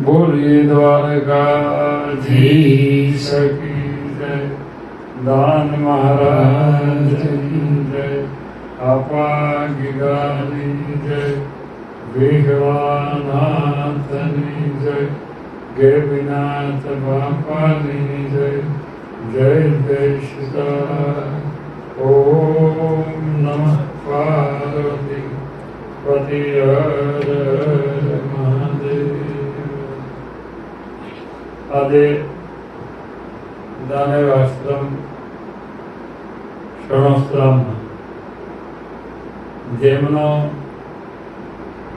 बोलिए द्वारकाधीश की जय, दान महाराज की जय, आपा गिगानी जय, विश्वनाथनी जय, गेविनाथ बापानी जय, जय जय सीताराम। ओम नमः पार्वती पति हर हर महादेव। આજે દાનેવ આશ્રમ શરણાશ્રમમાં જેમનો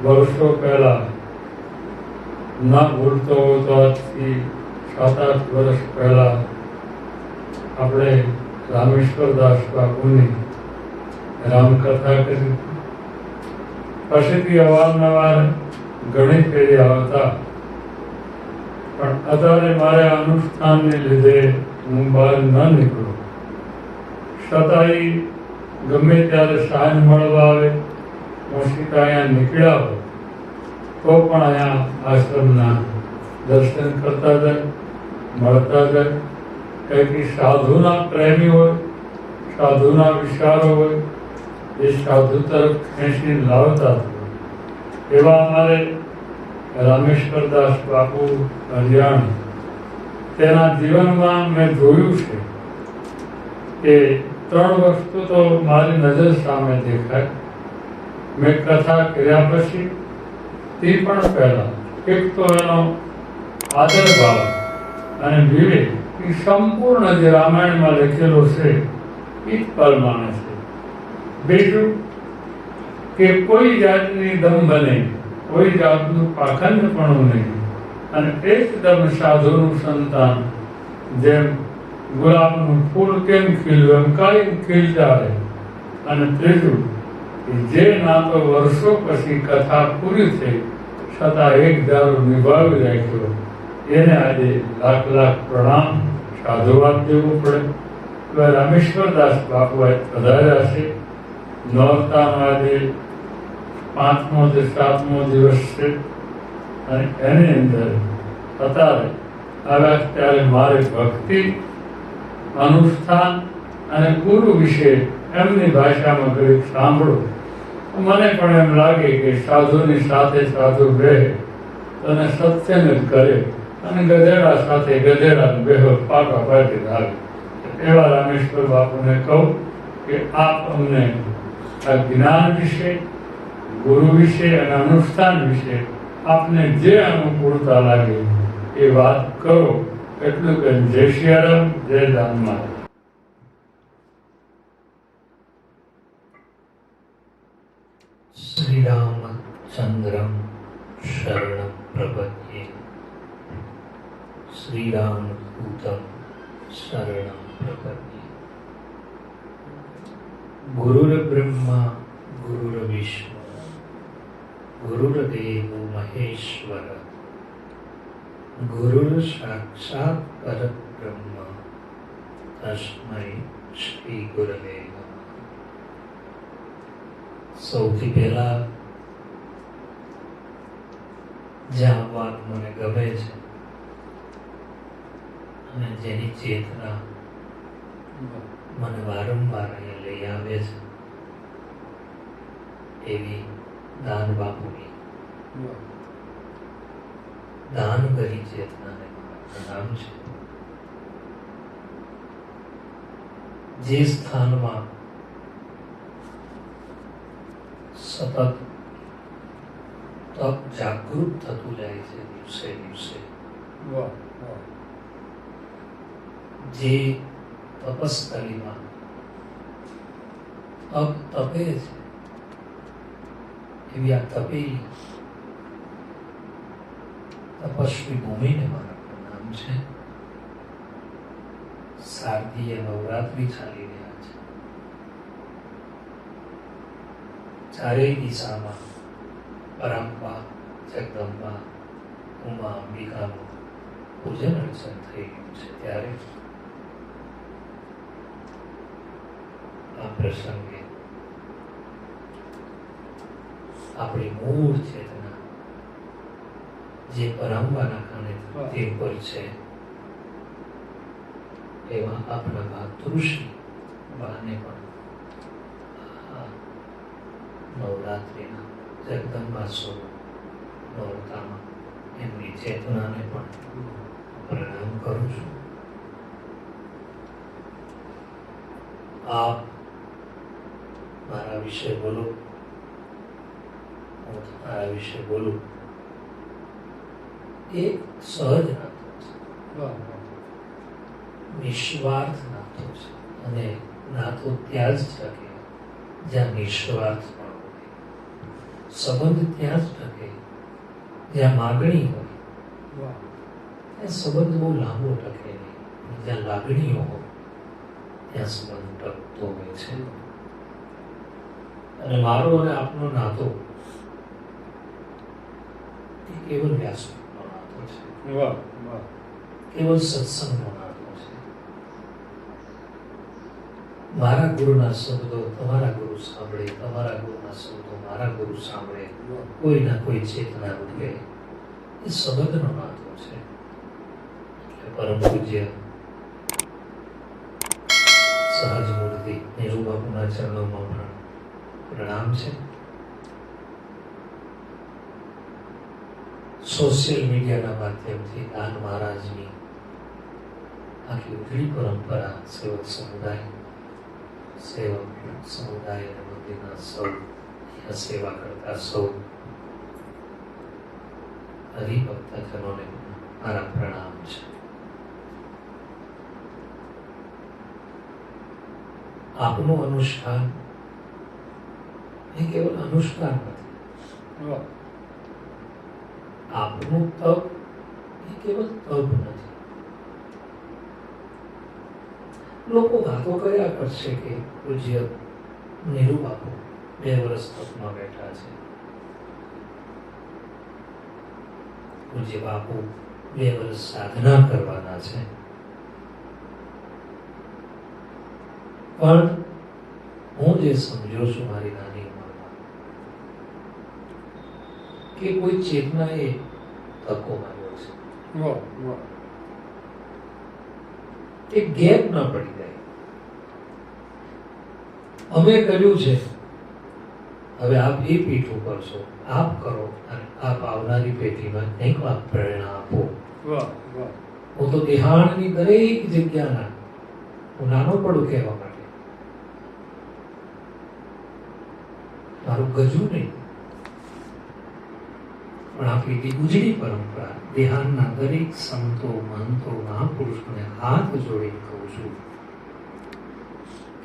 વર્ષો પહેલા ન ભૂલતો હોય તો આજથી 7-8 વર્ષ પહેલા આપણે રામેશ્વરદાસ બાપુની રામકથા કરી. પછીથી અવારનવાર ઘણી ફેરી આવતા, પણ અત્યારે મારે અનુષ્ઠાનને લીધે હું બહાર ન નીકળું. છતાંય ગમે ત્યારે સાંજ મળવા આવે, હું સીધા અહીંયા નીકળ્યા હોય તો પણ અહીંયા આશ્રમના દર્શન કરતા જાય, મળતા જાય. કંઈક સાધુના પ્રેમી હોય, સાધુના વિચારો હોય, એ સાધુ તરફ ખેંચીને લાવતા હોય. એવા અમારે રામેશ્વરદાસ બાપુ હરિયાણી, તેના જીવનમાં મેં જોયું છે કે 3 વસ્તુ તો મારી નજર સામે દેખાય. મેં કથા કર્યા પછી તે પણ પહેલા, એક તો એનો આદર ભાવ અને વિવેક, એ સંપૂર્ણ જે રામાયણમાં લખેલો છે એ જ પ્રમાણે છે. બીજું કે કોઈ જાતની દંભ નહીં, કોઈ જાતનું પાખંડપણું નહીં, અને એકદમ સાધુનું સંતાન. જેમ ગુલાબનું ફૂલ કેમ ખીલ્યું એમ કાંઈ ખીલતા રહે. અને ત્રીજું કે જે ના તો વર્ષો પછી કથા પૂરી થઈ છતાં એક ધારો નિભાવી રાખ્યો, એને આજે લાખ લાખ પ્રણામ, સાધુવાદ દેવું પડે. તો રામેશ્વરદાસ બાપુ પધાર્યા છે. નોરતાનો આજે 5મો કે 7મો દિવસ છે, અને એની અંદર અત્યારે આવ્યા ત્યારે મારે ભક્તિ, અનુષ્ઠાન અને ગુરુ વિશે એમની ભાષામાં કંઈક સાંભળો. મને પણ એમ લાગે કે સાધુની સાથે સાધુ રહે અને સત્સંગ જ કરે, અને ગધેડા સાથે ગધેડા બેહો પાકા પાટી આવે. એવા રામેશ્વર બાપુને કહું કે આપ અમને આ જ્ઞાન વિશે, ગુરુ વિશે અને અનુષ્ઠાન વિશે આપને જે અનુકૂળતા લાગે એ વાત કરો. એટલું કે જય સિયારામ, જય દાનમાં. શ્રી રામચંદ્રમ શરણમ પ્રપદ્યે, શ્રી રામદૂતમ શરણમ પ્રપદ્યે. ગુરુર્બ્રહ્મા ગુરુર્વિષ્ણુ ગુરુર્દેવો મહેશ્વર, ગુરુર સાક્ષાત પરબ્રહ્મ, તસ્મૈ શ્રી ગુરવે નમઃ. સૌથી પહેલા જ્યાં વાત મને ગમે છે અને જેની ચેતના મને વારંવાર અહીંયા લઈ આવે છે, એવી દાન બાપુની દાન કરી ચેતનાને પ્રણામ છે. જે સ્થાનમાં સતત તપ જાગૃત થતું જાય છે દિવસે દિવસે, જે તપસ્થળીમાં તપ તપે છે, એવી આ તપેલી તપસ્વી ભૂમિને મારા પ્રણામ છે. શારદીય નવરાત્રિ ચાલી રહ્યા છે. ચારેય દિશામાં પરંપા, જગદંબા, ઉમા અંબિકાનું પૂજન અર્ચન થઈ રહ્યું છે. ત્યારે આ પ્રસંગે આપણી મૂળ ચેતના જે પરંપરાના કારણે ધરતી પર છે એવા આપણા માતૃશ્રી બાને પણ આ નવરાત્રિના જગદંબા સ્વરૂપ નોરતામાં એમની ચેતનાને પણ પ્રણામ કરું છું. આપ મારા વિશે બોલો, હું તમારા વિશે બોલું, એ સહજ નાતો છે, નિસ્વાર્થ નાતો છે. અને નાતો ત્યાં જ ટકે જ્યાં નિસ્વાર્થ પણ હોય, સંબંધ ત્યાં જ ટકે જ્યાં માગણી હોય. ત્યાં સંબંધ બહુ લાંબો ટકે નહીં, જ્યાં લાગણીઓ હોય ત્યાં સંબંધ ટકતો હોય છે. અને મારો અને આપનો નાતો એ કેવલ વ્યાસપીઠનો નાતો છે, કેવલ સત્સંગનો નાતો છે. મારા ગુરુના શબ્દો તમારા ગુરુ સાંભળે, તમારા ગુરુના શબ્દો મારા ગુરુ સાંભળે, કોઈના કોઈ ચેતના રૂપે એ સંબંધનો નાતો છે. એટલે પરમ પૂજ્ય સહજ મૂર્તિ નેહરુ બાપુના ચરણોમાં પણ પ્રણામ છે. સોશિયલ મીડિયાના માધ્યમથી દાન મહારાજની આખી ઉજળી પરંપરા, સેવક સમુદાય અને મંદિરના સૌ સેવા કરતા સૌ હરિભક્તજનોને મારા પ્રણામ છે. આપનું અનુષ્ઠાન એ કેવલ અનુષ્ઠાન નથી, આપનું તપ એ કેવલ તપ નથી. લોકો વાતો કર્યા કરશે કે પૂજ્ય નેહરુ બાપુ 2 વર્ષ તપમાં બેઠા છે, પૂજ્ય બાપુ 2 વર્ષ સાધના કરવાના છે. પણ હું જે સમજો છું મારી નાની ઉંમરમાં કે કોઈ ચેતનાએ તકો માર્યો છે, કે ગેપ ન પડી જાય. અમે કર્યું છે, હવે આપ એ પીઠ ઉપર છો, આપ કરો અને આપ આવનારી પેઢીમાં કંઈક આપ પ્રેરણા આપો. હું તો દેહાણની દરેક જગ્યાના હું નાનો પડું કહેવા માટે મારું ગજુ નહીં, પણ આપણી ઉજળી પરંપરા દેહાનના દરેક સંતો મહંતો મહાપુરુષોને હાથ જોડીને કહું છું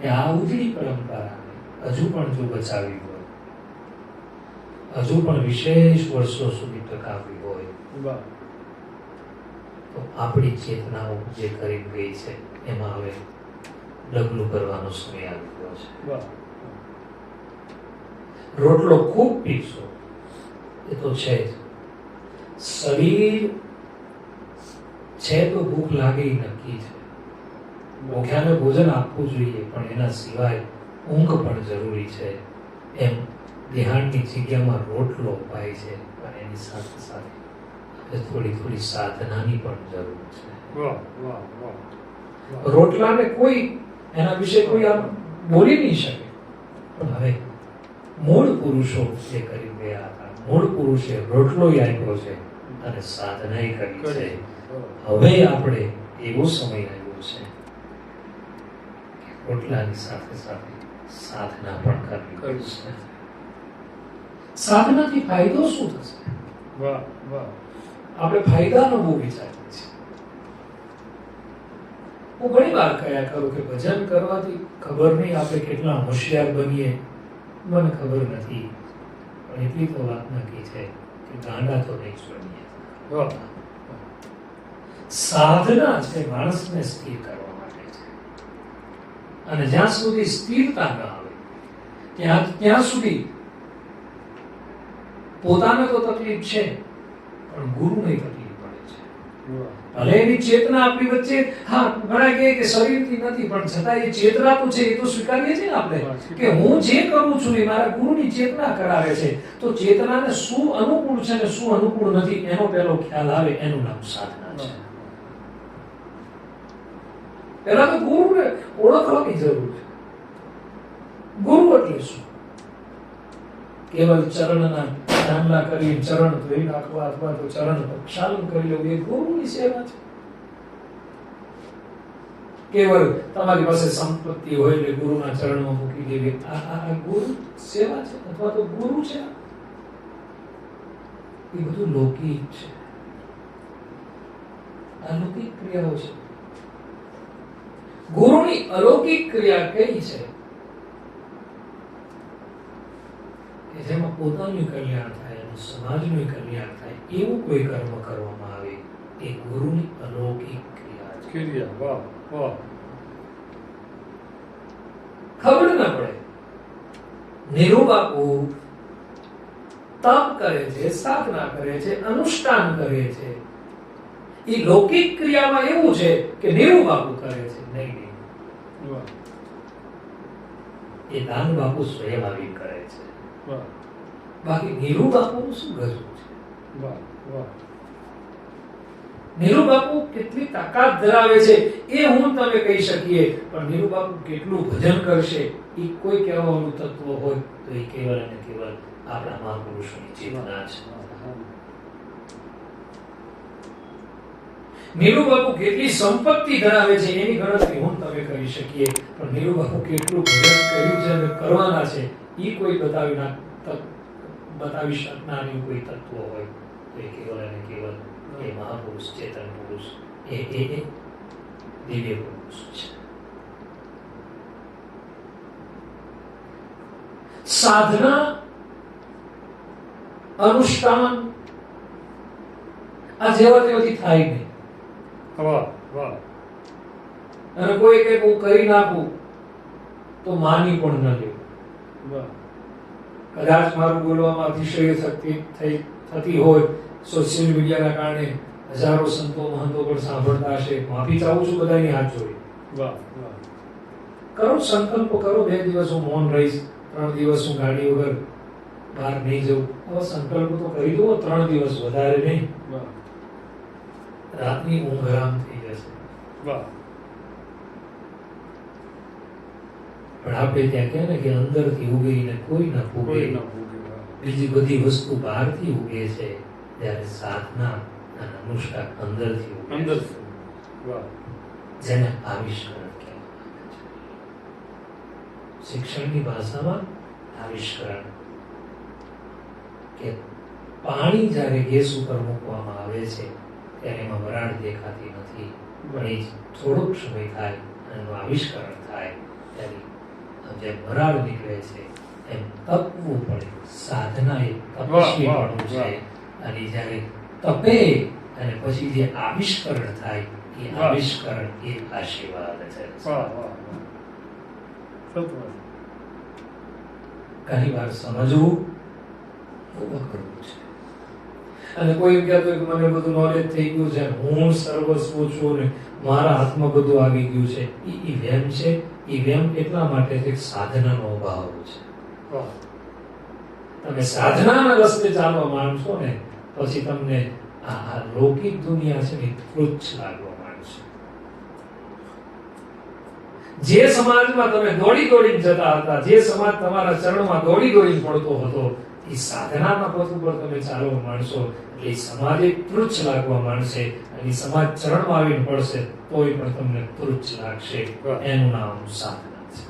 કે આ ઉજળી પરંપરાને હજુ પણ જો બચાવી હોય, હજુ પણ વિશેષ વર્ષો સુધી ટકાવવી હોય તો આપણી ચેતનાઓ જે કરી ગઈ છે એમાં હવે ડગલું કરવાનો સમય આવી ગયો છે. રોટલો ખૂબ પીશો એ તો છે જ, શરીર છે તો ભૂખ લાગે એ નક્કી છે. ભૂખ્યાને ભોજન આપવું જોઈએ, પણ એના સિવાય ઊંઘ પણ જરૂરી છે. એમ દેહાણની જગ્યામાં રોટલો અપાય છે, પણ એની સાથે સાથે થોડી સાધનાની પણ જરૂર છે. રોટલાને કોઈ એના વિશે કોઈ આમ બોલી નહીં શકે, પણ હવે મૂળ પુરુષો જે કરી ગયા હતા, મૂળ પુરુષે રોટલો આપ્યો છે અને સાધના કરી છે. હવે આપણે એવો સમય આવ્યો છે કે રોટલાની સાથે સાથે સાધના પણ કરવી પડશે. સાધનાથી ફાયદો શું થશે? આપણે ફાયદાનો બહુ વિચારીએ છીએ. હું ઘણી વાર કહ્યા કરું કે ભજન કરવાથી ખબર નહીં આપણે કેટલા હોશિયાર બનીએ, મને ખબર નથી, પણ એટલી તો વાત નક્કી છે કે ગાંડા તો નહીં બનીએ. સાધના છે માણસને સ્થિર કરવા માટે છે, અને જ્યાં સુધી સ્થિરતા ન આવે ત્યાં સુધી પોતાને તો તકલીફ છે, પણ ગુરુને તકલીફ પડે છે. ભલે એની ચેતના આપણી વચ્ચે, હા ઘણા કહે કે શરીરથી નથી, પણ છતાં એ ચેતના તો છે, એ તો સ્વીકારીએ છીએ ને આપણે કે હું જે કરું છું એ મારા ગુરુની ચેતના કરાવે છે. તો ચેતનાને શું અનુકૂળ છે ને શું અનુકૂળ નથી એનો પહેલો ખ્યાલ આવે, એનું નામ સાધના છે. પહેલા તો ગુરુને ઓળખવાની જરૂર છે. ગુરુ એટલે શું? કેવલ ચરણના ચાંદલા કરી ચરણ ધોઈ નાખવા અથવા તો ચરણ પ્રક્ષાલન કરી લેવું એ ગુરુની સેવા છે. કેવલ તમારી પાસે સંપત્તિ હોય એટલે ગુરુના ચરણમાં મૂકી દેવી, આ ગુરુ સેવા છે અથવા તો ગુરુ છે? એ બધું લૌકિક છે, અલૌકિક ક્રિયાઓ છે. ગુરુની અલૌકિક ક્રિયા કઈ છે? કે જેમાં પોતાનું કલ્યાણ થાય અને સમાજનું કલ્યાણ થાય એવું કોઈ કર્મ કરવામાં આવે, એ ગુરુની અલૌકિક ક્રિયા છે. વાહ વાહ. ખબર ન પડે. નીરુ બાપુ તપ કરે છે, સાધના કરે છે, અનુષ્ઠાન કરે છે. એ લૌકિક ક્રિયામાં એવું છે કે નીરુ બાપુ કરે છે, નહીં. એ દાન બાપુ સ્વયં આવી કરે છે. બાકી નીરુ બાપુનું શું ગજવું છે? નીરુ બાપુ કેટલી તાકાત ધરાવે છે એ હું તમે કહી શકીએ, પણ નીરુ બાપુ કેટલું ભજન કરશે એ કોઈ કહેવાનું તત્વ હોય તો એ કેવળ અને કેવળ આપણા મહાપુરુષોની ચેતના છે. નીરુ બાપુ કેટલી સંપત્તિ ધરાવે છે એની ગણતરી હું તમે કરી શકીએ, પણ નીરુ બાપુ કેટલું ભજન કર્યું છે અને કરવાના છે એ કોઈ બતાવી શકનાર કોઈ તત્વ હોય તો એ કેવળ અને કેવળ એ મહાપુરુષ, ચેતન પુરુષ, એ દિવ્ય પુરુષ છે. સાધના, અનુષ્ઠાન આ જેવા તેવાથી થાય નહીં. અને કોઈ કે હું કરી નાખું તો માની પણ ન લેવું. કદાચ મારું બોલવામાં અતિશય શક્તિ થતી હોય, સોશિયલ મીડિયાના કારણે હજારો સંતો મહંતો પણ સાંભળતા હશે, માફી ચાહું છું બધાની હાથ જોડી. કરો સંકલ્પ કરો, 2 દિવસ હું મૌન રહીશ, 3 દિવસ હું ગાડી વગર બહાર નહીં જવું. હવે સંકલ્પ તો કરી દો, 3 દિવસ વધારે નહીં. રાતની ઊંઘ હરામ થઈ જશે. પણ આપણે ત્યાં કહે ને કે અંદરથી ઉગીને કોઈ ન ફૂગે, બીજી બધી વસ્તુ બહારથી ઉગે છે, ત્યારે સાધના અને અનુષ્ઠાન અંદરથી ઉગે છે. જેને આવિષ્કરણ કહેવામાં આવે છે. શિક્ષણની ભાષામાં આવિષ્કરણ. કે પાણી જ્યારે ગેસ ઉપર મૂકવામાં આવે છે ત્યારે એમાં વરાળ દેખાતી નથી, પણ એ થોડોક સમય થાય અને એનું આવિષ્કરણ થાય ત્યારે જેમ વરાળ નીકળે છે એમ તપવું પડે. સાધના એ તપસ્વીપણું છે, અને જ્યારે તપે અને પછી જે આવિષ્કરણ થાય એ આવિષ્કરણ એ આશીર્વાદ છે. ઘણી વાર સમજવું બહુ અઘરું છે. અને કોઈ એમ કહેતો કે મને બધું નોલેજ થઈ ગયું છે, હું સર્વસ્વ છું ને મારા હાથમાં બધું આવી ગયું છે, એ વેમ છે. એ વેમ એટલા માટે છે સાધનાનો અભાવ છે. તમે સાધનાના રસ્તે ચાલવા માંડશો ને પછી તમને આ લૌકિક દુનિયા છે ને તુચ્છ લાગવા માંડશે. જે સમાજમાં તમે દોડી દોડીને જતા હતા, જે સમાજ તમારા ચરણમાં દોડી દોડીને પડતો હતો, એ સાધનાના પથ ઉપર તમે ચાલવા માંડશો એટલે સમાજે તુચ્છ લાગવા માંડશે, અને સમાજ ચરણમાં આવીને પડશે તોય પણ તમને તુચ્છ લાગશે. એનું નામ સાધના છે,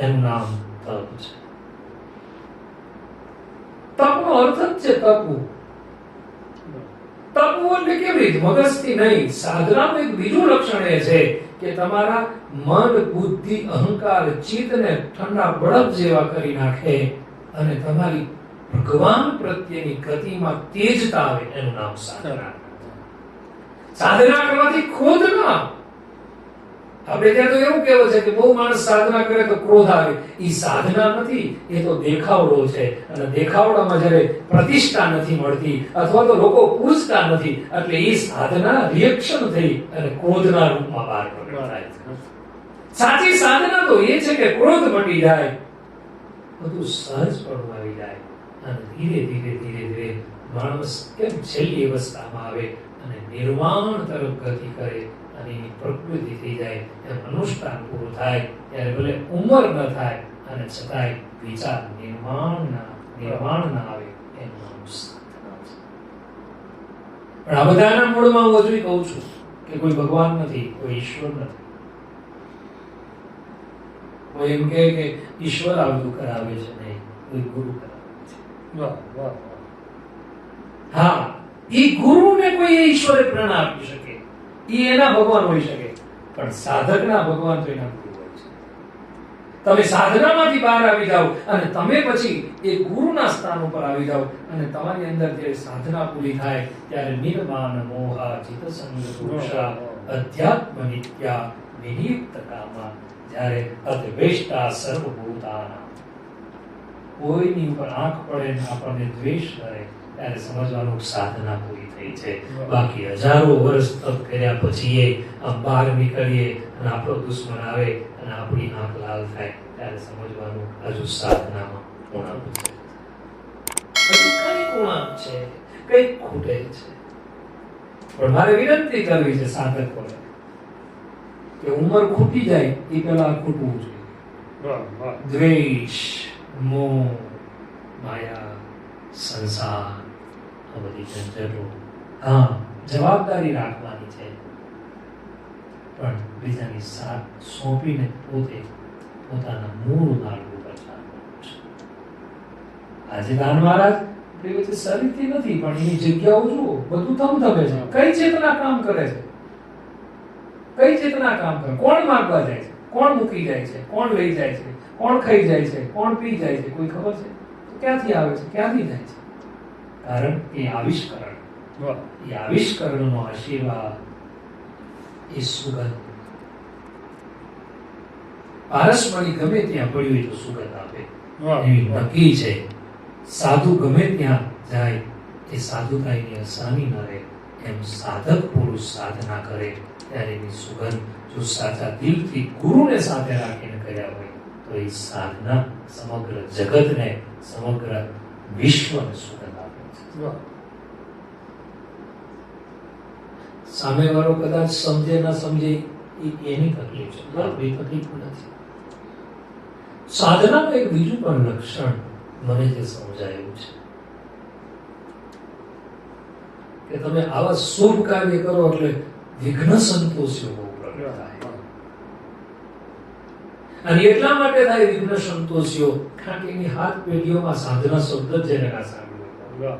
એનું નામ તપ છે. તપનો અર્થ જ છે તપવું. તપવું એટલે કેવી રીતે? મગજથી નહીં. સાધનાનું એક બીજું લક્ષણ એ છે કે તમારા મન, બુદ્ધિ, અહંકાર, ચિત્તને ઠંડા બળદ જેવા કરી નાખે અને તમારી ભગવાન પ્રત્યેની ગતિમાં તેજતા આવે. એનું નામ સાધના. સાધના કરવાથી ખોદ ના, આપણે ત્યાં તો એવું કહેવું છે કે બહુ માણસ સાધના કરે તો ક્રોધ આવે. એ સાધના નથી, એ તો દેખાવડો છે. અને દેખાવડામાં જ્યારે પ્રતિષ્ઠા નથી મળતી અથવા તો લોકો પૂછતા નથી, એટલે એ સાધના રિએક્શન થઈ અને ક્રોધના રૂપમાં બહાર પ્રગટ થાય છે. સાચી સાધના તો એ છે કે ક્રોધ મટી જાય, બધું સહજપણું આવી જાય અને ધીરે ધીરે ધીરે ધીરે માણસ કેમ છેલ્લી અવસ્થામાં આવે અને નિર્વાણ તરફ ગતિ કરે અને એની પ્રકૃતિ થઈ જાય. એમ અનુષ્ઠાન પૂરું થાય ત્યારે ભલે ઉંમર ન થાય અને છતાંય વિચાર નિર્માણ ના આવે એનું નામ સાધના છે. પણ આ બધાના મૂળમાં હું હજુ કહું છું કે કોઈ ભગવાન નથી, કોઈ ઈશ્વર નથી. કોઈ એમ કહે કે ઈશ્વર આ બધું કરાવે છે, નહીં, કોઈ ગુરુ કરાવે છે. વાહ વાહ. હા, એ ગુરુને કોઈ ઈશ્વરે પ્રેરણા આપી શકે, એ એના ભગવાન હોઈ શકે, પણ સાધકના ભગવાન તો એના ગુરુ હોય છે. તમે સાધનામાંથી બહાર આવી જાઓ અને તમે પછી એ ગુરુના સ્થાન ઉપર આવી જાઓ અને તમારી અંદર જે સાધના પૂરી થાય ત્યારે નિર્માણ મોહા ચિત્તસંગ પુરુષા અધ્યાત્મ નિત્યા વિનિયુક્ત કામા, જ્યારે અદ્વેષ્ટા સર્વભૂતાના, કોઈની ઉપર આંખ પડે ને આપણને દ્વેષ કરે ત્યારે સમજવાનું સાધના પૂરી થઈ છે. બાકી હજારો વર્ષ તપ કર્યા પછી એ આમ બહાર નીકળીએ અને આપણો દુશ્મન આવે અને આપણી આંખ લાલ થાય ત્યારે સમજવાનું હજુ સાધનામાં ઉણપ છે, હજુ કઈક ઉણપ છે, કઈક ખૂટે છે. પણ મારે વિનંતી કરવી છે સાધકોને કે ઉંમર ખૂટી જાય એ પહેલા ખૂટવું જોઈએ. દ્વેષ, મોહ, માયા, સંસાર, આ બધી ઝંઝટો, હા, જવાબદારી રાખવાની છે, પણ બીજાની સાથ સોંપીને પોતે પોતાના મૂળ માર્ગ ઉપર ચાલવાનું છે. આજે દાન મહારાજ શરીરથી નથી પણ એની જગ્યાઓ જુઓ, બધું ધમધમે છે. કઈ ચેતના કામ કરે છે? કઈ ચેતના કામ કરે? કોણ માગવા જાય છે? કોણ મૂકી જાય છે? કોણ લઈ જાય છે? કોણ ખાઈ જાય છે? કોણ પી જાય છે? કોઈ ખબર છે? તો ક્યાંથી આવે છે? ક્યાંથી જાય છે? કારણ એ આવિષ્કરણ, એ આવિષ્કરણનો આશીર્વાદ, એ સુગંધ. પારસમણી ગમે ત્યાં પડ્યું હોય તો સુગંધ આપે, એવી નક્કી છે. સાધુ ગમે ત્યાં જાય એ સાધુતાની અસાની ન રહે. એમ સાધક પુરુષ સાધના કરે ત્યારે એની સુગંધ જો સાચા દિલથી ગુરુને સાથે રાખીને કર્યા હોય તો એ સાધના સમગ્ર જગતને, સમગ્ર વિશ્વને સુગંધ આપે છે. સામેવાળો કદાચ સમજે ન સમજે એની તકલીફ છે, આપણી તકલીફ નથી. સાધનાનું એક બીજું પણ લક્ષણ મને જે સમજાયું છે કે તમે આવા શુભ કાર્ય કરો એટલે વિઘ્ન સંતોષીઓ બહુ પ્રગટ થાય. અને એટલા માટે થાય વિઘ્ન સંતોષીઓ કારણ કે એની હાથ પેઢીઓમાં સાધના શબ્દ જ જેને ના સાંભળ્યો.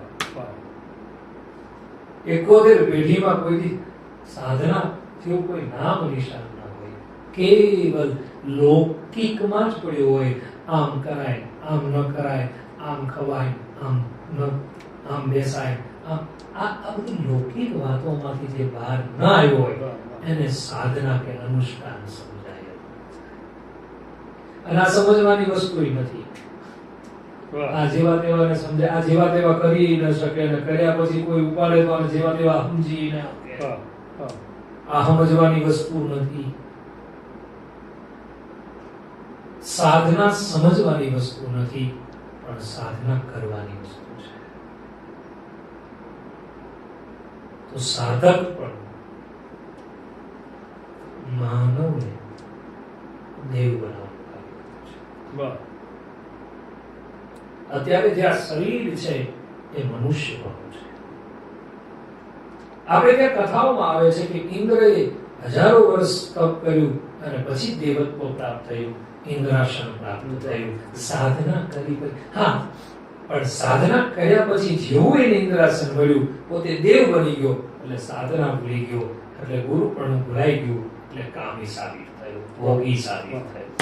71 પેઢીમાં કોઈ સાધના જેવું કોઈ નામ નિશાન ના હોય, કેવલ લૌકિકમાં જ પડ્યો હોય. આમ કરાય, આમ ન કરાય, આમ ખવાય, આમ બેસાય, આ બધી લૌકિક વાતોમાંથી જે બહાર ના આવ્યો હોય એને સાધના કે અનુષ્ઠાન સમજાય. અને આ સમજવાની વસ્તુ નથી. આ જેવા તેવાને સમજાય, આ જેવા તેવા કરી ન શકે અને કર્યા પછી કોઈ ઉપાડે તો આ જેવા તેવા સમજી ન શકે. આ સમજવાની વસ્તુ નથી. સાધના સમજવાની વસ્તુ નથી, પણ સાધના કરવાની વસ્તુ છે. તો સાધક પણ માનવને દેવ બનાવવાનું છે. અત્યારે જે આ શરીર છે એ મનુષ્ય પણ છે. આપણે ત્યાં કથાઓમાં આવે છે કે ઇન્દ્રએ હજારો વર્ષ તપ કર્યું અને પછી દેવત્વ પ્રાપ્ત થયું, ઇન્દ્રાસન પ્રાપ્ત થયું, સાધના કરી. હા, પણ સાધના કર્યા પછી જેવું એને ઇન્દ્રાસન મળ્યું પોતે દેવ બની ગયો એટલે સાધના ભૂલી ગયો, એટલે ગુરુ પણ ભૂલાઈ ગયું, એટલે કામી સાબિત થયું, ભોગી સાબિત થયું.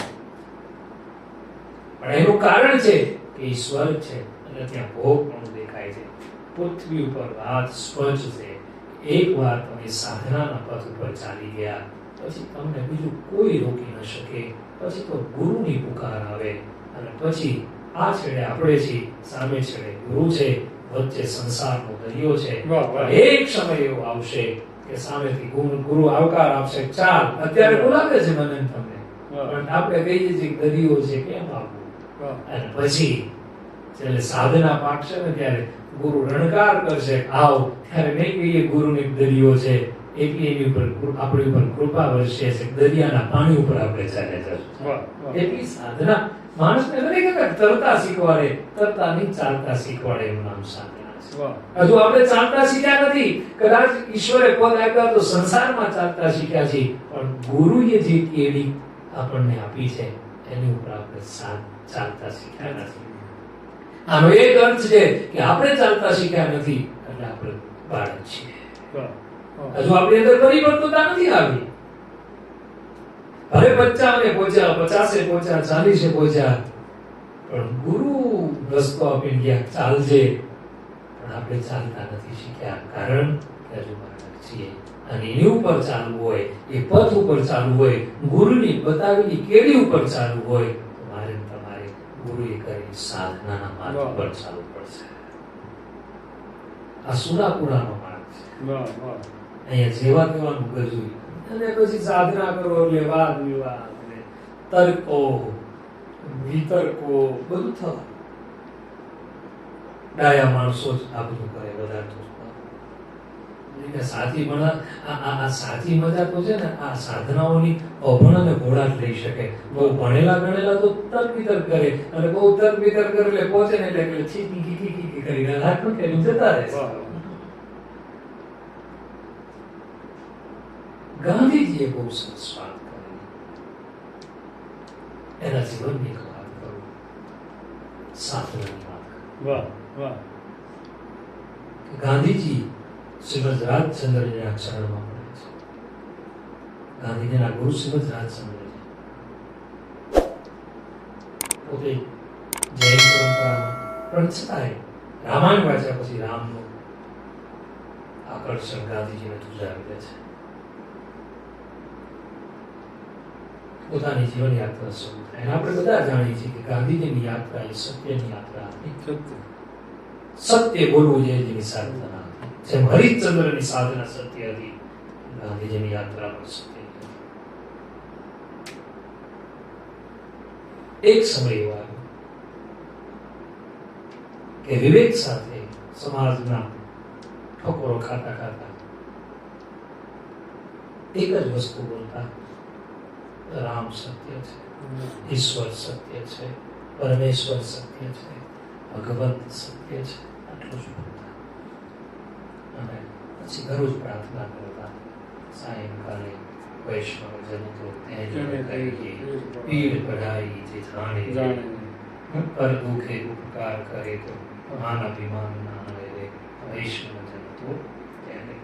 પણ એનું કારણ છે કે ઈશ્વર છે એટલે ત્યાં ભોગ પણ દેખાય છે. પૃથ્વી ઉપર વાત સ્વચ્છ છે. એક વાર તમે સાધનાના પથ ઉપર ચાલી ગયા પછી તમને બીજું કોઈ રોકી ન શકે. પછી તો ગુરુની પુકાર આવે અને પછી આ છેડે આપણે છીએ, સામે છેડે ગુરુ છે, વચ્ચે સંસારનો દરિયો છે. વાહ, વાહ. એક સમય એવો આવશે કે સામેથી ગુરુ આવકાર આપશે, ચાલ. અત્યારે બોલાવે છે મને ને તમને, વાહ. પણ આપણે કહીએ છીએ કે દરિયો છે, કેમ આવવું? વાહ. અને પછી જ્યારે સાધના પાકશે ને ત્યારે ગુરુ રણકાર કરશે, આવ. ત્યારે નહીં કહીએ ગુરુને દરિયો છે, એટલી એની ઉપર આપણી ઉપર કૃપા વરસે છે, દરિયાના પાણી ઉપર આપણે ચાલે જશું. વાહ, વાહ. એટલી સાધના માણસને નથી કહેતા તરતા શીખવાડે, તરતા નહીં ચાલતા શીખવાડે, એનું નામ સાધના છે. વાહ. હજુ આપણે ચાલતા શીખ્યા નથી, કદાચ ઈશ્વરે પદ આપ્યા તો સંસારમાં ચાલતા શીખ્યા છે, પણ ગુરુએ જે કેડી આપણને આપી છે એની ઉપર આપણે ચાલતા શીખ્યા નથી. આનો એક અર્થ છે કે આપણે ચાલતા શીખ્યા નથી એટલે આપણે બાળક છીએ. વાહ. વાહ. હજુ આપણી અંદર પરિપક્વતા નથી આવી. ભલે 55 પહોંચ્યા, 50 પહોંચ્યા, 40 પહોંચ્યા, પણ ગુરુ રસ્તો આપીને ગયા, ચાલજે. પણ આપણે ચાલતા નથી શીખ્યા, કારણ કે હજુ બાળક છીએ. અને એની ઉપર ચાલવું હોય, એ પથ ઉપર ચાલવું હોય, ગુરુની બતાવેલી કેડી ઉપર ચાલવું હોય, તો મારે ને તમારે ગુરુએ કરેલી સાધનાના માર્ગ પર ચાલવું પડશે. આ સુરાપુરાનો માર્ગ છે. વાહ, વાહ. અહીંયા જેવા તેવાનું ગજું, અને પછી સાધના કરો એટલે વાદ વિવાદ ને તર્કો વિતર્કો બધું થવા. ડાયા માણસો જ આ બધું કરે, બધા તો સાચી પણ આ સાચી મજા તો છે ને આ સાધનાઓની અભણ અને ઘોડા જ લઈ શકે. બહુ ભણેલા ગણેલા તો તર્ક વિતર્ક કરે, અને બહુ તર્ક વિતર્ક કરે એટલે પહોંચે ને એટલે છીકી ખીકી કરીને હાથ કરીને જતા રહે. વાહ. ગાંધીજીએ બહુ સરસ વાત કરી. એના જીવનની એક વાત કરું, સાધનાની વાત કરું. વાહ, વાહ. ગાંધીજી શ્રીમદ રાજચંદ્રજીના ચરણમાં પડે છે. ગાંધીજીના ગુરુ શ્રીમદ રાજચંદ્રજી પોતે જૈન પરંપરામાં, પણ છતાંય રામાયણ વાંચ્યા પછી રામનું આકર્ષણ ગાંધીજીને ધ્રુજાવી દે છે. પોતાની જીવન યાત્રા શરૂ થાય. અને આપણે બધા જાણીએ છીએ કે ગાંધીજીની યાત્રા એ સત્યની યાત્રા હતી. સત્ય બોલવું જોઈએ જેની સાધના હતી. જેમ હરિશ્ચંદ્રની સાધના સત્ય હતી, ગાંધીજીની યાત્રા પણ સત્ય હતી. એક સમય એવો આવ્યો કે વિવેક સાથે સમાજના ઠોકરો ખાતા ખાતા એક જ વસ્તુ બોલતા, રામ સત્ય છે, ઈશ્વર સત્ય છે, પરમેશ્વર સત્ય છે, ભગવંત સત્ય છે, આટલું જ બોલતા. અને પછી દરરોજ પ્રાર્થના કરતા, સાયંકાલે વૈષ્ણવ જન તો તેને કહીએ, પીડ પઢાઈ જે જાણે, પર દુઃખે ઉપકાર કરે તો માન અભિમાન ના રે, વૈષ્ણવ જન તો તેને.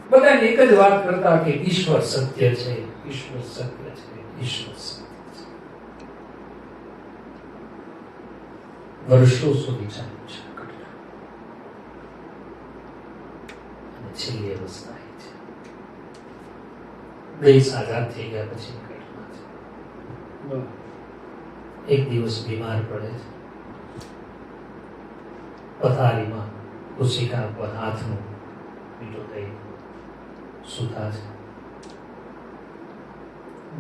બધાને એક જ વાત કરતા કે ઈશ્વર સત્ય છે, ઈશ્વર સત્ય છે, ઈશ્વર સત્ય છે. વર્ષો સુધી ચાલ્યું છે ઘટના. અને છેલ્લી અવસ્થા એ છે, દેશ આઝાદ થઈ ગયા પછી ઘટના છે. એક દિવસ બીમાર પડે છે, પથારીમાં કુશિકા પર હાથનું પીટો થઈ સુતા છે.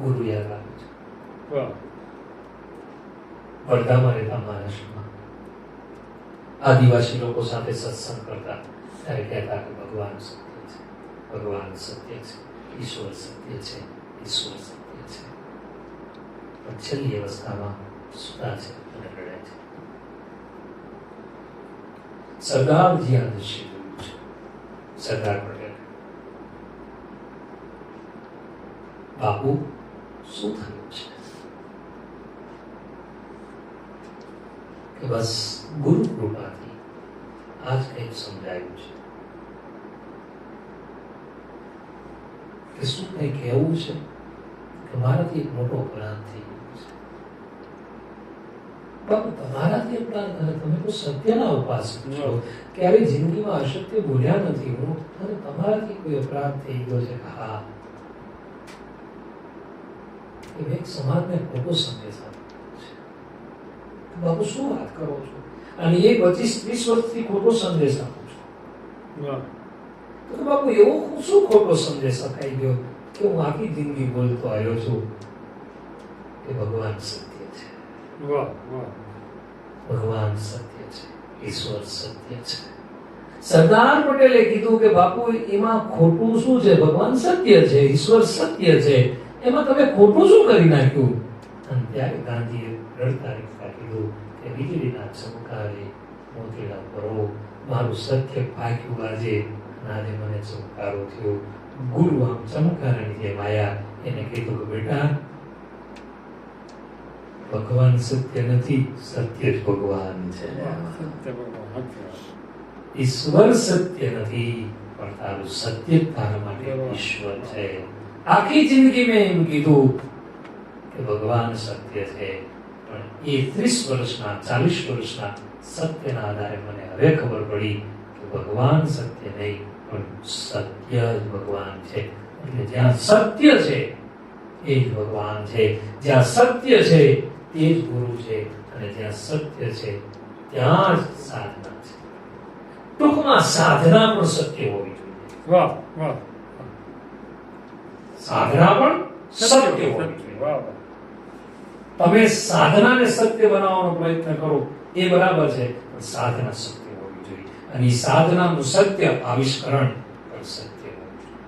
ગુરુ યાદ આવે છે. વડોદરામાં રહેતા મહારાષ્ટ્રમાં આદિવાસી લોકો સાથે સત્સંગ કરતા, ત્યારે કહેતા કે ભગવાન સત્ય છે, ભગવાન સત્ય છે, ઈશ્વર સત્ય છે, ઈશ્વર સત્ય છે. પણ છેલ્લી અવસ્થામાં સુતા છે અને રડે છે. સરદારજી આ દૃશ્ય જોયું છે. સરદાર પટેલ, બાપુ શું થયું છે? કે બસ ગુરુ કૃપાથી આજ કંઈક સમજાયું છે કે શું કંઈક એવું છે કે મારાથી એક મોટો અપરાધ થઈ ગયો છે. બાપુ તમારાથી અપરાધ કરે, તમે તો સત્યના ઉપાસક છો, ક્યારેય જિંદગીમાં અસત્ય બોલ્યા નથી, હું અને તમારાથી કોઈ અપરાધ થઈ ગયો છે? હા, એ એક સમાજને ખોટો સંદેશ આપ્યો છે. બાપુ શું વાત કરો છો? અને એ 25-30 વર્ષથી ખોટો સંદેશ આપો છો. તો બાપુ એવો શું ખોટો સંદેશ અપાઈ ગયો કે હું આખી જિંદગી બોલતો આવ્યો છું કે ભગવાન સત્ય છે, ભગવાન સત્ય છે, ઈશ્વર સત્ય છે. સરદાર પટેલે કીધું કે બાપુ એમાં ખોટું શું છે? ભગવાન સત્ય છે, ઈશ્વર સત્ય છે, એમાં તમે ખોટું શું કરી નાખ્યું? અને ત્યારે ગાંધીએ રડતા રડતા કીધું કે વીજળીના ચમકારે મોતીડા પરો, મારું સત્ય પાક્યું આજે, આજે મને ચમકારો થયો. ગુરુ આમ ચમકારાની જેમ આયા, એને કીધું કે બેટા ભગવાન સત્ય નથી, સત્ય જ ભગવાન છે. ઈશ્વર સત્ય નથી, પણ તારું સત્ય તારા માટે ઈશ્વર છે. આખી જિંદગી મેં એમ કીધું કે ભગવાન સત્ય છે, પણ એ 30 વર્ષના 40 વર્ષના સત્યના આધારે મને હવે ખબર પડી કે ભગવાન સત્ય નહીં, પણ સત્ય જ ભગવાન છે. એટલે જ્યાં સત્ય છે એ જ ભગવાન છે, જ્યાં સત્ય છે તે જ ગુરુ છે, અને જ્યાં સત્ય છે ત્યાં જ સાધના છે. ટૂંકમાં સાધના પણ સત્ય હોવી જોઈએ. વાહ વાહ, સાધના પણ સત્ય હોવી જોઈએ. વાહ. તમે સાધનાને સત્ય બનાવવાનો પ્રયત્ન કરો એ બરાબર છે, પણ સાધના સત્ય હોવી જોઈએ, અને એ સાધનાનું સત્ય આવિષ્કરણ પણ સત્ય હોવું જોઈએ.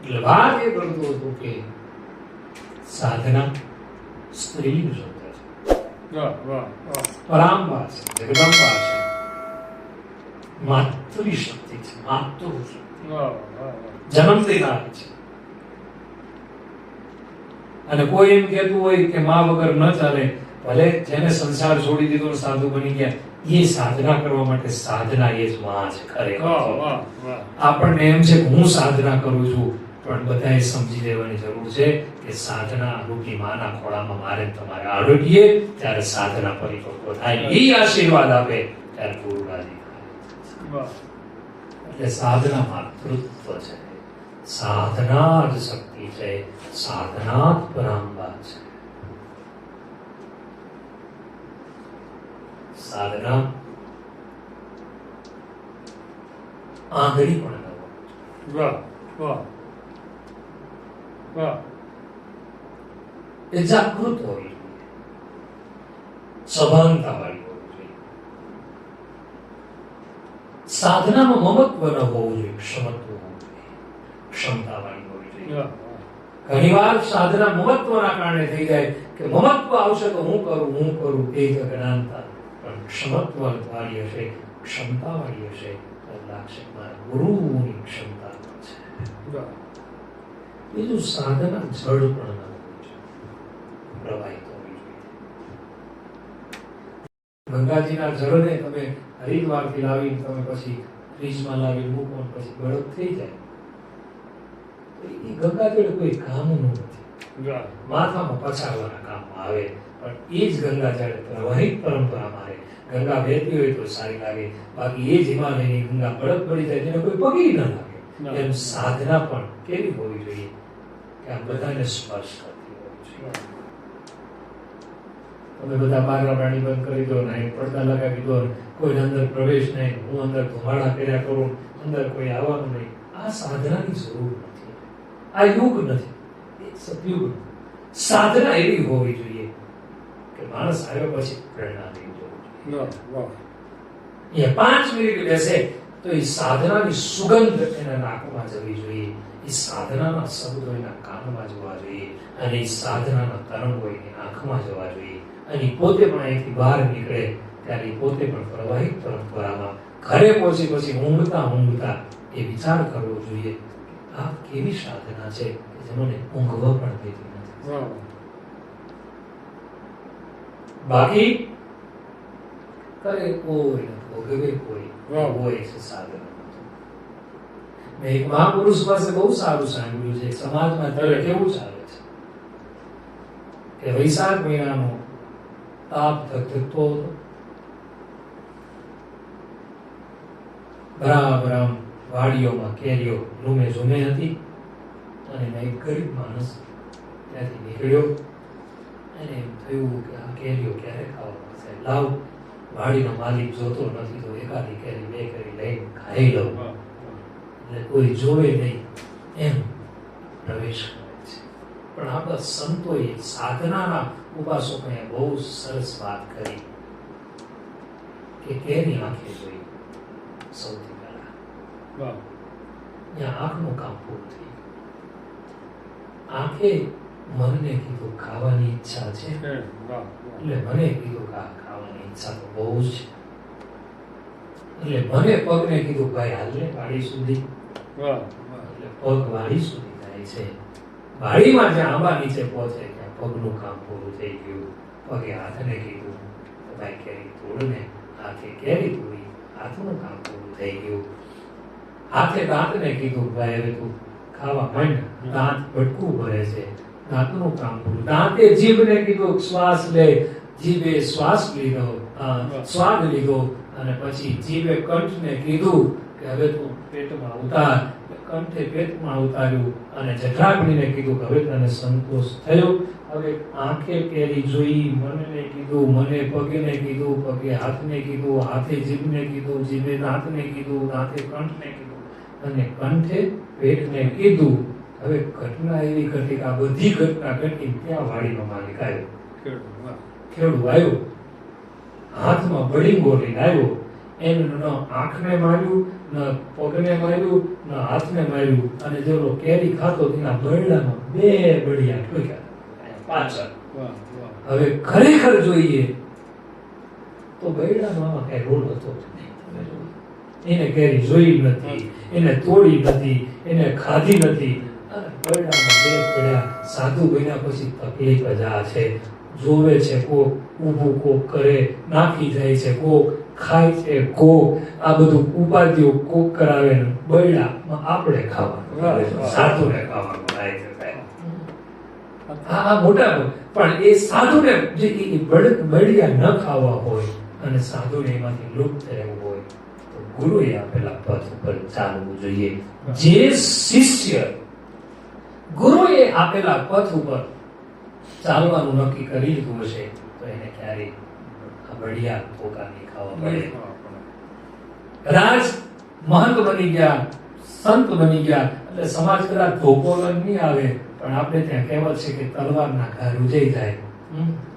એટલે વાત એ કરતો હતો કે સાધના સ્ત્રીલિંગ શબ્દ છે, પરાંબા છે, જગદંબા છે, માતૃ શક્તિ છે, માતૃ શક્તિ, જન્મ દેનારી છે. અને કોઈ એમ કહેતું હોય કે માં વગર ન ચાલે, ભલે જેને સંસાર છોડી દીધો ને સાધુ બની ગયા, એ સાધના કરવા માટે સાધના એ જ માં છે ખરેખર. આપણને એમ છે કે હું સાધના કરું છું, પણ બધાએ સમજી લેવાની જરૂર છે કે સાધના રૂપી માના ખોળામાં મારે તમારે આરોગ્ય ત્યારે સાધના પરિપક્વ થાય, એ આશીર્વાદ આપે ત્યારે ગુરુ રાજી થાય. એટલે સાધના માતૃત્વ છે, સાધના જ શક્તિ છે, સાધના જ પરાંબા છે. સાધના આંગળી પણ વાહ વાહ વાહ. એ જાગૃત હોવી જોઈએ, સભાનતા વાળી હોવી જોઈએ. સાધનામાં મમત્વ ન હોવું જોઈએ, ક્ષમત્વ હોવું જોઈએ, ક્ષમતા વાળી હોવી જોઈએ. ઘણી વાર સાધના મમત્વના કારણે થઈ જાય કે મમત્વ આવશે તો હું કરું એ જ અજ્ઞાનતા. પણ ક્ષમત્વ વાળી હશે, ક્ષમતા વાળી હશે તો લાગશે મારા ગુરુની ક્ષમતા છે. બીજું સાધના જડ પણ ન હોવી જોઈએ, પ્રવાહિત હોવી જોઈએ. ગંગાજીના જળને તમે હરિદ્વારથી લાવીને તમે પછી ફ્રીજમાં લાવી મૂકો પછી ગળત થઈ જાય, એ ગંગાજળ કોઈ કામનું નથી, માથામાં પછાડવાના કામમાં આવે. પણ એ જ ગંગાજળ પ્રવાહિત પરંપરામાં રહે. ગંગા વહેતી હોય તો સારી લાગે, બાકી એ જ હિમાલયની ગંગા બળદ પડી જાય તેને કોઈ પગી ન લાગે. એમ સાધના પણ કેવી હોવી જોઈએ કે આ બધાને સ્પર્શ કરતી હોવી જોઈએ. તમે બધા બારણા બારણી બંધ કરી દો ને પડદા લગાવી દો, કોઈ અંદર પ્રવેશ નહીં, હું અંદર ધુમાડા કર્યા કરું, અંદર કોઈ આવવાનું નહીં. આ સાધનાની જરૂર નથી, આ યુગ નથી, એ સતયુગ. સાધના એવી હોવી જોઈએ કે માણસ આવ્યો પછી પ્રેરણા લેવી જોઈએ. એ 5 મિનિટ બેસે તો એ સાધનાની સુગંધ એના નાકમાં જવી જોઈએ, એ સાધનાના શબ્દો એના કાનમાં જવા જોઈએ, અને એ સાધનાના તરંગો એની આંખમાં જવા જોઈએ, અને પોતે પણ અહીંથી બહાર નીકળે ત્યારે પોતે પણ પ્રવાહિત પરંપરામાં ઘરે પહોંચી પછી ઊંઘતા એ વિચાર કરવો જોઈએ આ કેવી સાધના છે જે મને ઊંઘવા પણ દેતી નથી. બાકી કરે કોઈ નથી, ભોગવે કોઈ હોય છે સાધના. મેં એક મહાપુરુષ પાસે બહુ સારું સાંભળ્યું છે, સમાજમાં અત્યારે કેવું ચાલે છે કે વૈશાખ મહિનાનો તાપ ધગધગતો હતો. બરાબર આમ વાડીઓમાં કેરીઓ રૂમે ઝૂમે હતી અને મેં એક ગરીબ માણસ ત્યાંથી નીકળ્યો. એને એમ થયું કે આ કેરીઓ ક્યારે ખાવા મળશે, લાવ વાડીનો માલિક જોતો નથી તો એકાદી કેરી બે કેરી લઈને ખાઈ લઉં, એટલે કોઈ જોવે નહીં એમ પ્રવેશ કરે છે. પણ આપણા સંતોએ સાધનાના ઉપાસકોએ બહુ સરસ વાત કરી કે કેરી આંખે જોઈ. સૌથી પહેલા ત્યાં આંખનું કામ પૂરું થયું. આંખે મનને કીધું ખાવાની ઈચ્છા છે, એટલે મને કીધું કે આ ખાવાની ઈચ્છા તો બહુ જ છે. એટલે મને પગને કીધું ભાઈ હાલને વાડી સુધી. એટલે પગ વાડી સુધી જાય છે. વાડીમાં જ્યાં આંબા નીચે પહોંચે ત્યાં પગનું કામ પૂરું થઈ ગયું. પગે હાથને કીધું ભાઈ કેરી તોડને. હાથે કેરી તોડી, હાથનું કામ પૂરું થઈ ગયું. હાથે દાંતને કીધું ભાઈ હવે તું ખાવા માંડ. દાંત ભટકું ભરે છે, દાંતનું કામ પૂરું. દાંતે જીભને કીધું શ્વાસ લે. જીભે શ્વાસ લીધો, સ્વાદ લીધો અને પછી જીભે કંઠને કીધું કે હવે તું પેટમાં ઉતાર. કંઠે પેટમાં ઉતાર્યું અને જઠરાગ્નિને કીધું કે હવે તને સંતોષ થયો. હવે આંખે કેરી જોઈ, મનને કીધું, મને પગને કીધું, પગે હાથને કીધું, હાથે જીભને કીધું, જીભે દાંતને કીધું, દાંતે કંઠને કીધું અને કંઠે પેટને કીધું. હવે ઘટના એવી ઘટી કે આ બધી ઘટના ઘટી ત્યાં વાડીનો માલિક આવ્યો. ખેડૂત આવ્યો, હાથમાં બળીંગો લઈને આવ્યો. એને ન આંખને માર્યું, ન પગને માર્યું, ન હાથને માર્યું અને જેવો કેરી ખાતો તેના બરડામાં બે બળિયા ઠોક્યા પાછળ. હવે ખરેખર જોઈએ તો બરડાનો આમાં કઈ રોલ હતો જ નહીં. એને કેરી જોઈ નથી, એને તોડી નથી, એને ખાધી નથી અને બરડામાં બે પડ્યા. સાધુ બન્યા પછી તકલીફ જ આ છે. જોવે છે કોક, ઊભું કોક કરે, નાખી જાય છે કોક, ખાય છે કોક, આ બધું ઉપાધિઓ કોક કરાવે ને બરડામાં આપણે ખાવાનું, સાધુને ખાવાનું થાય છે. આ મોટા પણ એ સાધુને જે બળિયા ન ખાવા હોય અને સાધુને એમાંથી લુપ્ત રહેવું હોય તો ગુરુએ આપેલા પથ ઉપર ચાલવું જોઈએ. જે શિષ્ય ગુરુએ આપેલા પથ ઉપર ચાલવાનું નક્કી કરી લીધું હશે તો એને ક્યારેય આ બળિયા ધોકા નહીં ખાવા પડે. કદાચ મહંત બની ગયા, સંત બની ગયા એટલે સમાજ કદાચ ધોકો નહીં આવે પણ આપણે ત્યાં કહેવત છે કે તલવારના ઘા રૂજાઈ જાય,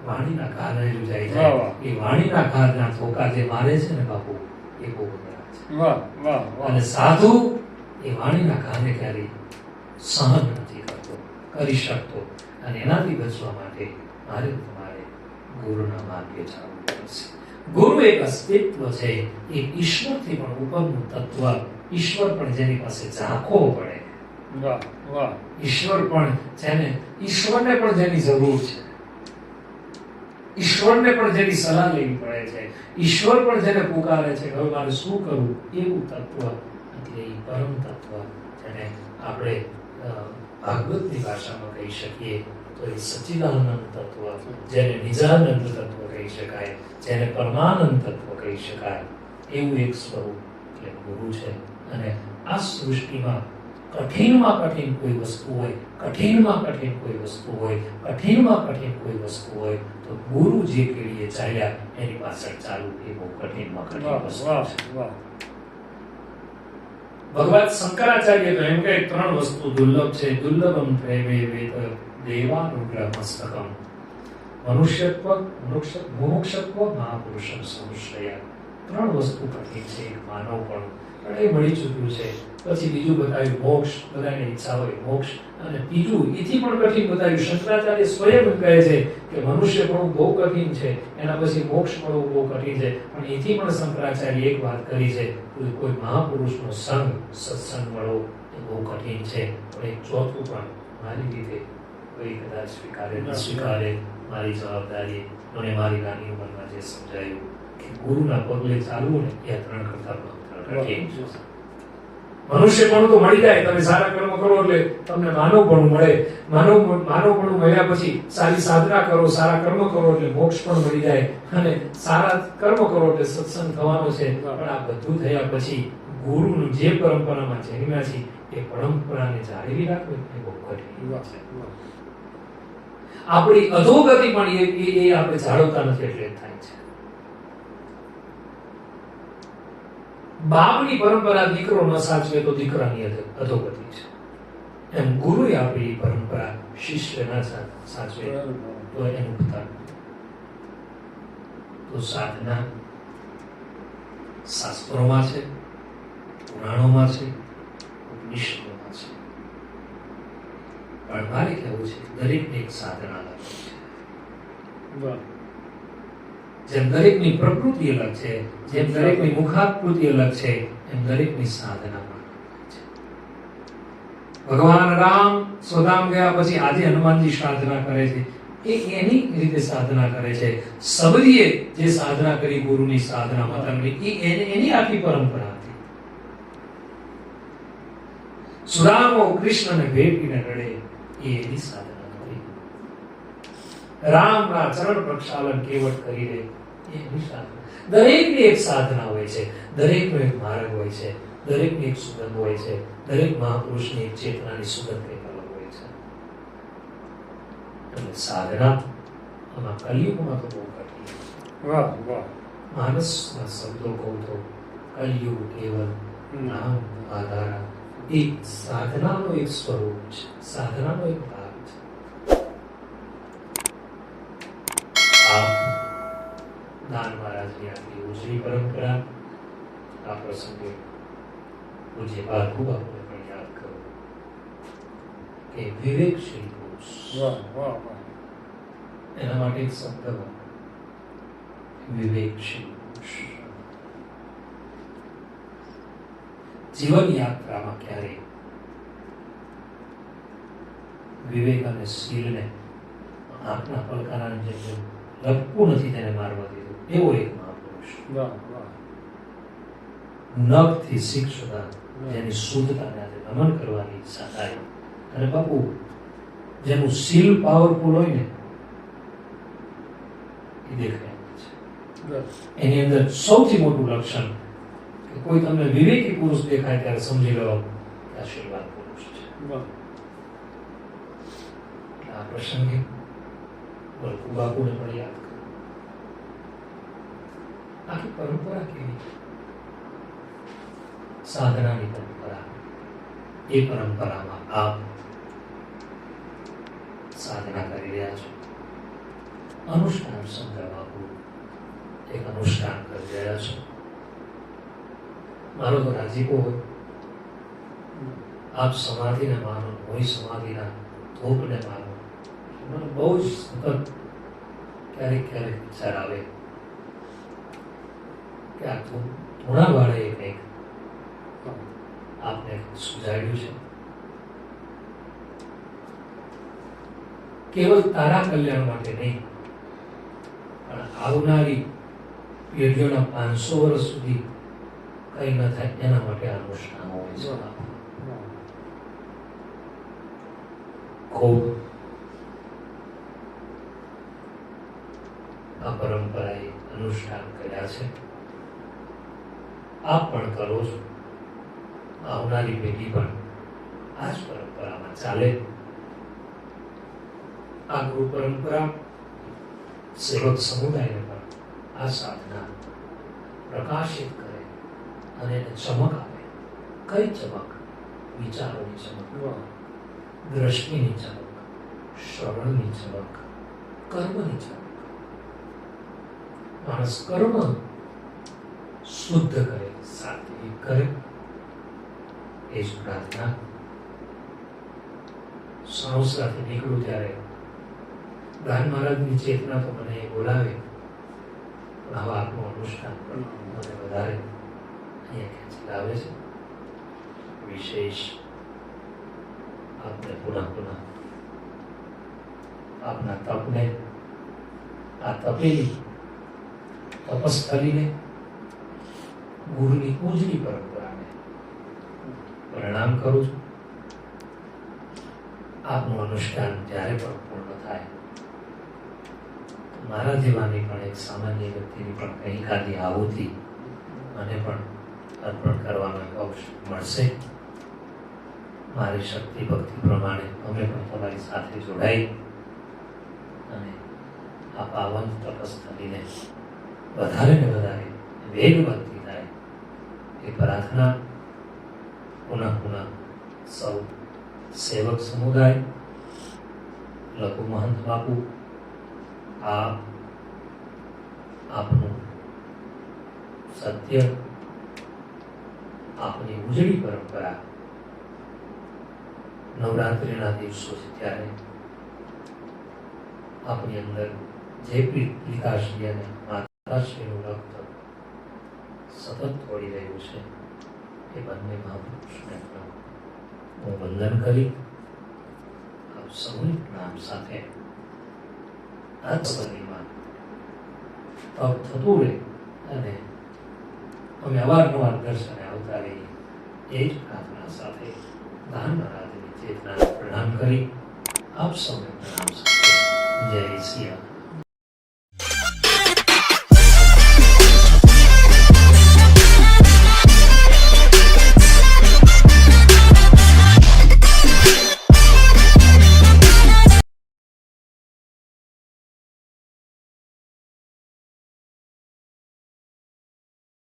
વાણીના ઘા નહીં રૂજાઈ જાય. એ વાણીના ઘાના ધોકા જે મારે છે ને બાપુ એ બહુ બધા છે. અને સાધુ એ વાણીના ઘાને ક્યારેય સહન નથી કરતો, કરી શકતો. અને એનાથી બચવા માટે મારે તમારે ગુરુના માર્ગે ચાલવું પડશે. ગુરુ એક અસ્તિત્વ છે, એ ઈશ્વરથી પણ ઉપરનું તત્વ. ઈશ્વર પણ જેની પાસે ઝાંખવો પડે, ઈશ્વર પણ જેને, ઈશ્વરને પણ જેની જરૂર છે, ઈશ્વરને પણ જેની સલાહ લેવી પડે છે, ઈશ્વર પણ જેને પુકારે છે હવે મારે શું કરવું, એવું તત્વ એટલે એ પરમ તત્વ જેને આપણે ભાગવતની ભાષામાં કહી શકીએ તો એ સચ્ચિદાનંદ તત્વ, જેને નિજાનંદ તત્વ કહી શકાય, જેને પરમાનંદ તત્વ કહી શકાય, એવું એક સ્વરૂપ એટલે ગુરુ છે. અને આ સૃષ્ટિમાં કઠિનમાં કઠિન કોઈ વસ્તુ હોય, કઠિનમાં કઠિન કોઈ વસ્તુ હોય, કઠિનમાં કઠિન કોઈ વસ્તુ હોય તો ગુરુ જે કેડીએ ચાલ્યા એની પાછળ ચાલુ એ બહુ કઠિનમાં કઠિન વસ્તુ છે. ભગવાન શંકરાચાર્ય તો એમ કે ત્રણ વસ્તુ દુર્લભ છે. દુર્લભમ પ્રેમે વેદ દેવાનુગ્રહ મસ્તકમ મનુષ્યત્વ, મુમુક્ષત્વ, મહાપુરુષમ સમુશ્રયા. ત્રણ વસ્તુ કઠિન છે. એક માનવપણું પણ એ મળી ચૂક્યું છે. પછી બીજું બતાવ્યું મોક્ષ, બધાને ઈચ્છા હોય મોક્ષ. અને ત્રીજું એથી પણ કઠિન બતાવ્યું. શંકરાચાર્ય સ્વયં કહે છે કે મનુષ્ય પણ બહુ કઠિન છે, એના પછી મોક્ષ મળવું બહુ કઠિન છે. પણ એથી પણ શંકરાચાર્ય એક વાત કરી છે કે કોઈ મહાપુરુષનો સંગ, સત્સંગ મળવો એ બહુ કઠિન છે. પણ એક ચોથું પણ મારી રીતે કોઈ કદાચ સ્વીકારે ન સ્વીકારે, મારી જવાબદારી મને મારી નાની ઉંમરમાં જે સમજાયું કે ગુરુના પગલે ચાલવું ને એ ત્રણ કરતા કઠિન છે. મનુષ્યપણું તો મળી જાય, તમે સારા કર્મ કરો એટલે તમને માનવપણું મળે. માનવપણું મળ્યા પછી સારી સાધના કરો, સારા કર્મ કરો એટલે મોક્ષ પણ મળી જાય, અને સારા કર્મ કરો એટલે સત્સંગ થવાનો છે. પણ આ બધું થયા પછી ગુરુનું જે પરંપરામાં જન્મ્યા છે એ પરંપરાને જાળવી રાખવી એ બહુ કઠિન છે. આપણી અધોગતિ પણ એ આપણે જાળવતા નથી એટલે થાય છે. બાપની પરંપરા દીકરો ન સાચવે તો દીકરાની અધોગતિ છે. એમ ગુરુએ આપણી પરંપરા શિષ્ય ન સાચવે તો એનું પતન. તો સાધના શાસ્ત્રોમાં છે, પુરાણોમાં છે, ઉપનિષદોમાં છે. પણ મારે કહેવું છે દરેકને એક સાધના લાગી છે. જેમ દરેકની પ્રકૃતિ અલગ છે, જેમ દરેકની મુખાકૃતિ અલગ છે, એમ દરેકની સાધના પણ અલગ છે. ભગવાન રામ સ્વધામ ગયા પછી આજે હનુમાનજી સાધના કરે છે, એ એની રીતે સાધના કરે છે. સબરીએ જે સાધના કરી ગુરુની સાધના મતલબની એની આખી પરંપરા હતી. સુદામો કૃષ્ણને ભેટીને રડે એ એની સાધના હતી. રામના ચરણ પ્રક્ષાલન કેવટ કરી દે એ એની સાધના. દરેકની એક સાધના હોય છે, દરેકનો એક માર્ગ હોય છે, દરેકની એક સુગંધ હોય છે, દરેક મહાપુરુષની એક ચેતનાની સુગંધ કંઈક અલગ હોય છે. અને સાધના આમાં કલિયુગમાં તો બહુ કઠિન. વાહ વાહ. માનસના શબ્દો કહું તો કલિયુગ કેવલ નામ આધારા એ સાધનાનો એક સ્વરૂપ છે, સાધનાનો એક ભાગ છે. આ દાન મહારાજની આટલી ઉજળી પરંપરા આ પ્રસંગે પૂજ્ય બાપુ બાપુને પણ યાદ કરો કે વિવેકશીલ પુરુષ. વાહ વાહ વાહ. એના માટે એક શબ્દ વિવેકશીલ પુરુષ. જીવન યાત્રામાં ક્યારેય વિવેક અને શીલને આંખના પલકારાની જેમ લપકું નથી તેને મારવા દીધું. એવો એક મહાપુરુષ. વાહ વાહ. નખથી શીખ સુધા જેની શુદ્ધતાને આજે નમન કરવાની ઈચ્છા થાય. અને બાપુ જેનું શીલ પાવરફુલ હોય ને એ દેખાય છે. એની અંદર સૌથી મોટું લક્ષણ કે કોઈ તમને વિવેકી પુરુષ દેખાય ત્યારે સમજી લો કે આશીર્વાદ પુરુષ છે. આ પ્રસંગે બલકુ બાપુને પણ યાદ કરો. આખી પરંપરા કેવી સાધનાની પરંપરા. એ પરંપરામાં આપ સાધના કરી રહ્યા છો. અનુષ્ઠાન શંકર બાપુ એક અનુષ્ઠાન કરી રહ્યા છો. મારો તો રાજીપો હોય આપ સમાધિને માનો, હોય સમાધિના ધૂપને માનો. મને બહુ જ સતત ક્યારેક ક્યારેક વિચાર આવે કે આ થોડા વાળે કંઈક આપને સુજાડ્યું છે. કેવલ તારા કલ્યાણ માટે નહીં, પણ આવનારી પેઢીઓના 500 વર્ષ સુધી કઈ ન થાય એના માટે અનુષ્ઠાન હોય છે. ખૂબ આ પરંપરાએ અનુષ્ઠાન કર્યા છે. આપ પણ કરો છો. આવનારી પેઢી પણ આ જ પરંપરામાં ચાલે. આ ગુરુ પરંપરા સેવક સમુદાયને પણ આ સાધના પ્રકાશિત કરે અને એને ચમક આપે. કઈ ચમક? વિચારોની ચમક, દ્રષ્ટિની ચમક, શ્રવણની ચમક, કર્મની ચમક. માણસ કર્મ શુદ્ધ કરે, સાત્વિક કરે એ જ પ્રાર્થના. સાઉસાથી નીકળું ત્યારે દાન મહારાજની ચેતના તો મને બોલાવે, પણ હવે આપનું અનુષ્ઠાન પણ મને વધારે અહીંયા ખેંચી લાવે છે. વિશેષ આપને પુનઃ આપના તપને, આ તપેલી તપસ્થલીને, ગુરુની ઉજળી પરંપરાને પ્રણામ કરું છું. આપનું અનુષ્ઠાન જ્યારે પણ પૂર્ણ થાય મારા જેવાની પણ એક સામાન્ય વ્યક્તિની પણ કંઈ ખાલી આહુતિ મને પણ અર્પણ કરવાનો એક અવસર મળશે. મારી શક્તિ ભક્તિ પ્રમાણે અમે પણ તમારી સાથે જોડાઈ અને આ પાવન તપસ્થલીને વધારે ને વધારે વેગવંતી થાય એ પ્રાર્થના પુનઃ સૌ સેવક સમુદાય, લઘુ મહંત બાપુ, આપનું સત્ય, આપની ઉજળી પરંપરા, નવરાત્રિના દિવસો છે ત્યારે આપની અંદર જે પિતાશ્રી અને માતાશ્રીનું રક્ત સતત દોડી રહ્યું છે એ બંને મહાપુરુષને હું વંદન કરી આપ સૌની નામ સાથે આ તપસ્યામાં તપ થતું રહે અને અમે અવારનવાર દર્શને આવતા રહીએ એ જ પ્રાર્થના સાથે દાન મહારાજની ચેતનાને પ્રણામ કરી આપ સૌને પ્રણામ સાથે જય સિયા